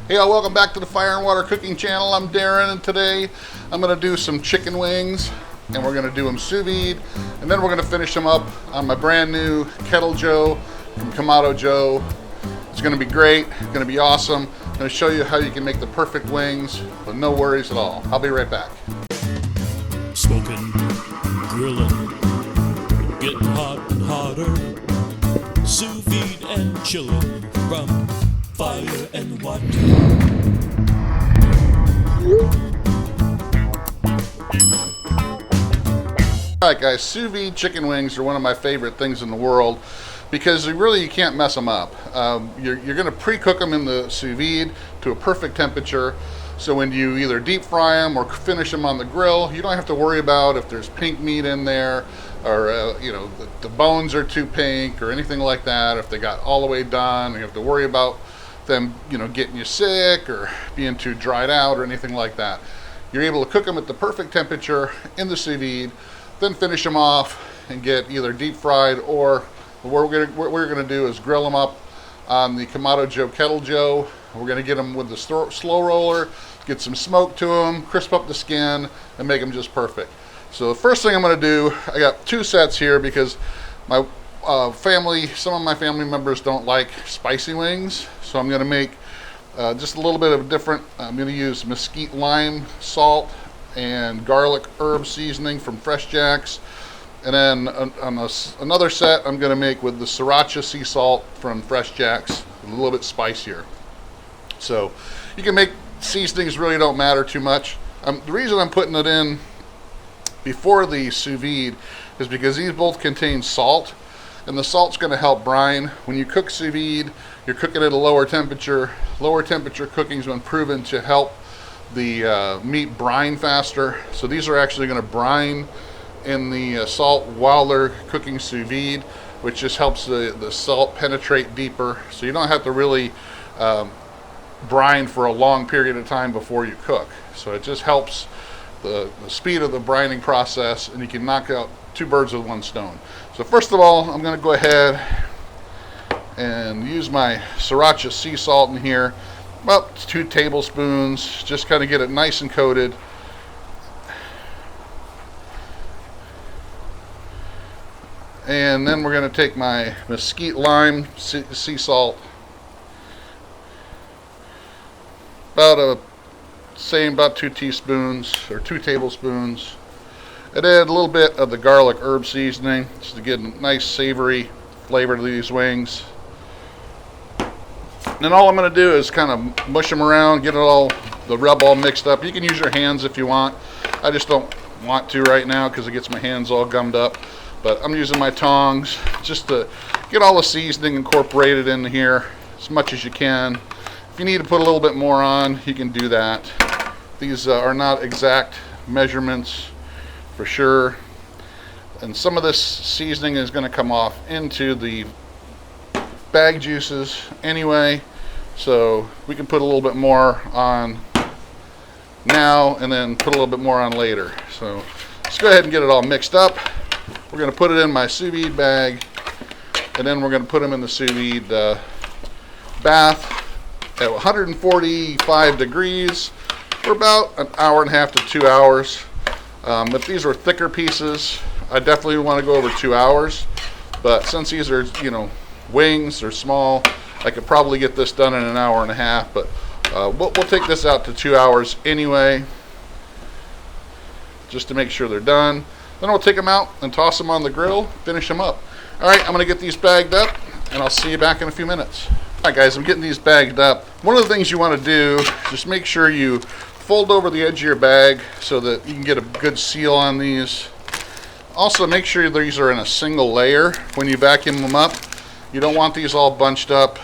Hey all, welcome back to the Fire and Water Cooking Channel. I'm Darren, and today I'm going to do some chicken wings, and we're going to do them sous vide, and then we're going to finish them up on my brand new Kettle Joe from Kamado Joe. It's going to be great. It's going to be awesome. I'm going to show you how you can make the perfect wings with no worries at all. I'll be right back. Smoking, grilling, getting hot and hotter, sous vide and chilling from Fire and Water. Alright guys, sous vide chicken wings are one of my favorite things in the world because you can't mess them up. You're going to pre-cook them in the sous vide to a perfect temperature, so when you either deep fry them or finish them on the grill, you don't have to worry about if there's pink meat in there, or the bones are too pink or anything like that. If they got all the way done, you have to worry about them getting you sick or being too dried out or anything like that. You're able to cook them at the perfect temperature in the sous vide, then finish them off and get either deep fried, or what we're gonna do is grill them up on the Kamado Joe Kettle Joe. We're gonna get them with the SloRoller, get some smoke to them, crisp up the skin, and make them just perfect. So the first thing I'm gonna do, I got two sets here because my some of my family members don't like spicy wings, so I'm going to make just a little bit of different. I'm going to use mesquite lime salt and garlic herb seasoning from Fresh Jack's, and then on another set I'm going to make with the sriracha sea salt from Fresh Jack's, a little bit spicier. So you can make seasonings, really don't matter too much. The reason I'm putting it in before the sous vide is because these both contain salt, and the salt's going to help brine. When you cook sous vide, you're cooking at a lower temperature. Lower temperature cooking's been proven to help the meat brine faster. So these are actually going to brine in the salt while they're cooking sous vide, which just helps the salt penetrate deeper. So you don't have to really brine for a long period of time before you cook. So it just helps the speed of the brining process, and you can knock out two birds with one stone. So first of all, I'm going to go ahead and use my sriracha sea salt in here, about 2 tablespoons, just kind of get it nice and coated. And then we're going to take my mesquite lime sea salt, about 2 teaspoons or 2 tablespoons. And add a little bit of the garlic herb seasoning just to get a nice savory flavor to these wings. And then all I'm going to do is kind of mush them around, get the rub all mixed up. You can use your hands if you want. I just don't want to right now because it gets my hands all gummed up. But I'm using my tongs just to get all the seasoning incorporated in here as much as you can. If you need to put a little bit more on, you can do that. These are not exact measurements for sure, and some of this seasoning is going to come off into the bag juices anyway, so we can put a little bit more on now and then put a little bit more on later. So let's go ahead and get it all mixed up. We're going to put it in my sous vide bag, and then we're going to put them in the sous vide bath at 145 degrees for about an hour and a half to 2 hours. If these are thicker pieces, I definitely want to go over 2 hours. But since these are, wings, they're small, I could probably get this done in an hour and a half. But we'll take this out to 2 hours anyway, just to make sure they're done. Then we'll take them out and toss them on the grill, finish them up. All right, I'm going to get these bagged up, and I'll see you back in a few minutes. All right, guys, I'm getting these bagged up. One of the things you want to do, just make sure you fold over the edge of your bag so that you can get a good seal on these. Also, make sure these are in a single layer when you vacuum them up. You don't want these all bunched up,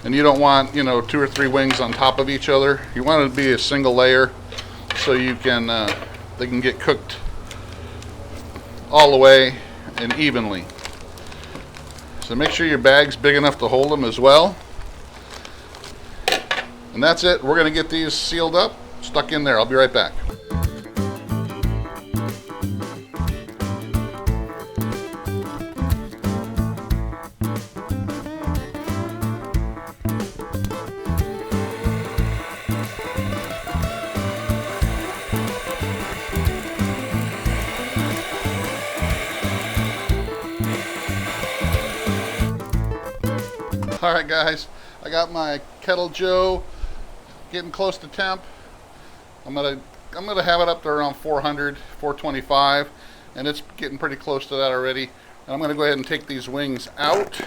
and you don't want 2 or 3 wings on top of each other. You want it to be a single layer so you can they can get cooked all the way and evenly. So make sure your bag's big enough to hold them as well. And that's it. We're going to get these sealed up, stuck in there. I'll be right back. All right, guys, I got my Kettle Joe getting close to temp. I'm gonna have it up to around 400, 425, and it's getting pretty close to that already. And I'm gonna go ahead and take these wings out.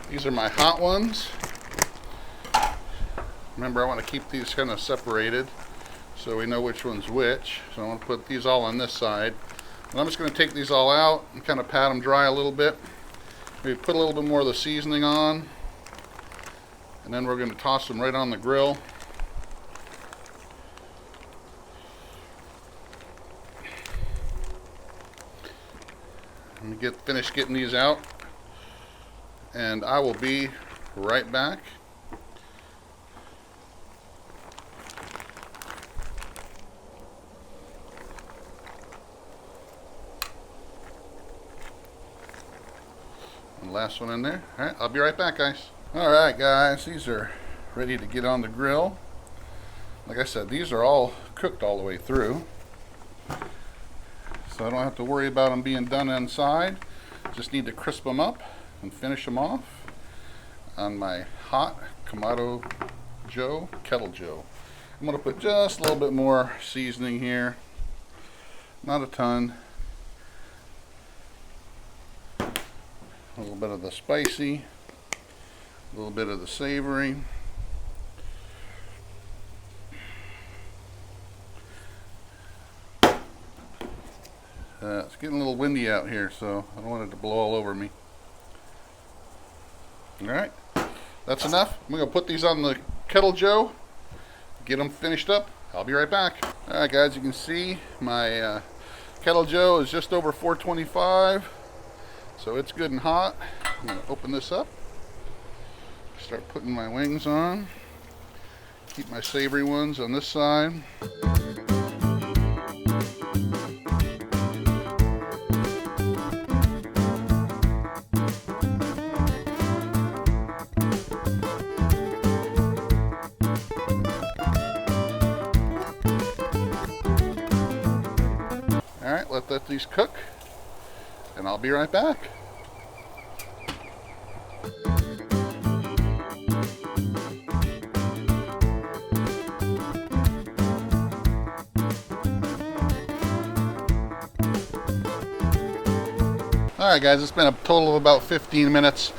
These are my hot ones. Remember, I want to keep these kind of separated so we know which one's which. So I'm going to put these all on this side. And I'm just going to take these all out and kind of pat them dry a little bit. Maybe put a little bit more of the seasoning on. And then we're going to toss them right on the grill. Let me finish getting these out. And I will be right back. And last one in there. All right, I'll be right back, guys. All right, guys, these are ready to get on the grill. Like I said, these are all cooked all the way through, so I don't have to worry about them being done inside. Just need to crisp them up and finish them off on my hot Kamado Joe Kettle Joe. I'm going to put just a little bit more seasoning here, not a ton. A little bit of the spicy, a little bit of the savory. It's getting a little windy out here, so I don't want it to blow all over me. Alright, that's enough. I'm going to put these on the Kettle Joe, get them finished up. I'll be right back. Alright, guys, you can see my Kettle Joe is just over 425. So it's good and hot. I'm going to open this up, start putting my wings on, keep my savory ones on this side. Alright, let these cook. And I'll be right back. Alright, guys, it's been a total of about 15 minutes.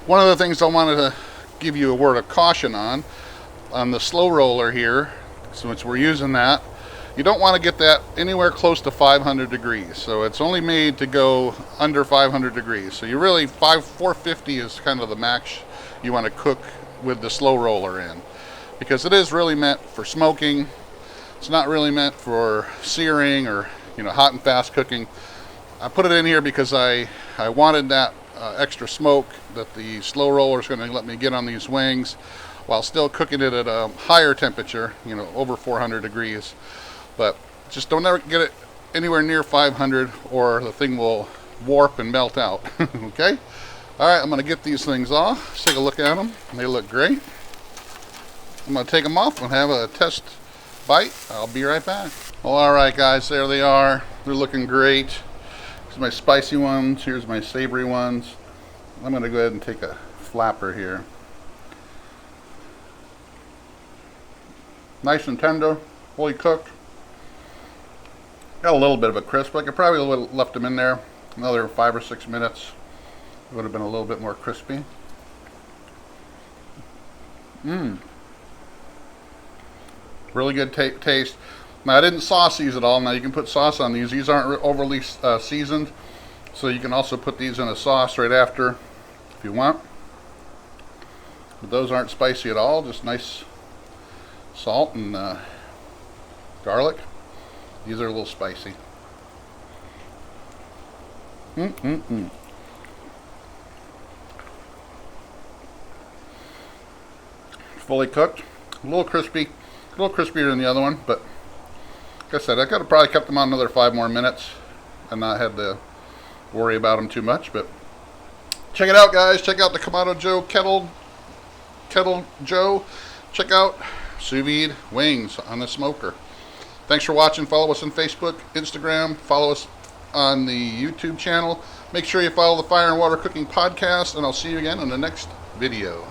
One of the things I wanted to give you a word of caution on the SloRoller here, since we're using that, you don't want to get that anywhere close to 500 degrees. So it's only made to go under 500 degrees. So you really, 450 is kind of the max you want to cook with the SloRoller in. Because it is really meant for smoking. It's not really meant for searing or, hot and fast cooking. I put it in here because I wanted that extra smoke that the SloRoller is going to let me get on these wings while still cooking it at a higher temperature, over 400 degrees. But just don't ever get it anywhere near 500 or the thing will warp and melt out. Okay? Alright, I'm going to get these things off. Let's take a look at them. They look great. I'm going to take them off and have a test bite. I'll be right back. Well, alright, guys, there they are. They're looking great. Here's my spicy ones. Here's my savory ones. I'm going to go ahead and take a flapper here. Nice and tender, fully cooked. Got a little bit of a crisp. I could probably have left them in there another 5 or 6 minutes. It would have been a little bit more crispy. Really good taste. Now, I didn't sauce these at all. Now, you can put sauce on these. These aren't overly seasoned, so you can also put these in a sauce right after if you want. But those aren't spicy at all. Just nice salt and garlic. These are a little spicy. Fully cooked. A little crispy. A little crispier than the other one, but like I said, I could have probably kept them on another 5 more minutes and not had to worry about them too much. But check it out, guys. Check out the Kamado Joe Kettle Joe. Check out Sous Vide wings on the smoker. Thanks for watching. Follow us on Facebook, Instagram. Follow us on the YouTube channel. Make sure you follow the Fire and Water Cooking Podcast, and I'll see you again in the next video.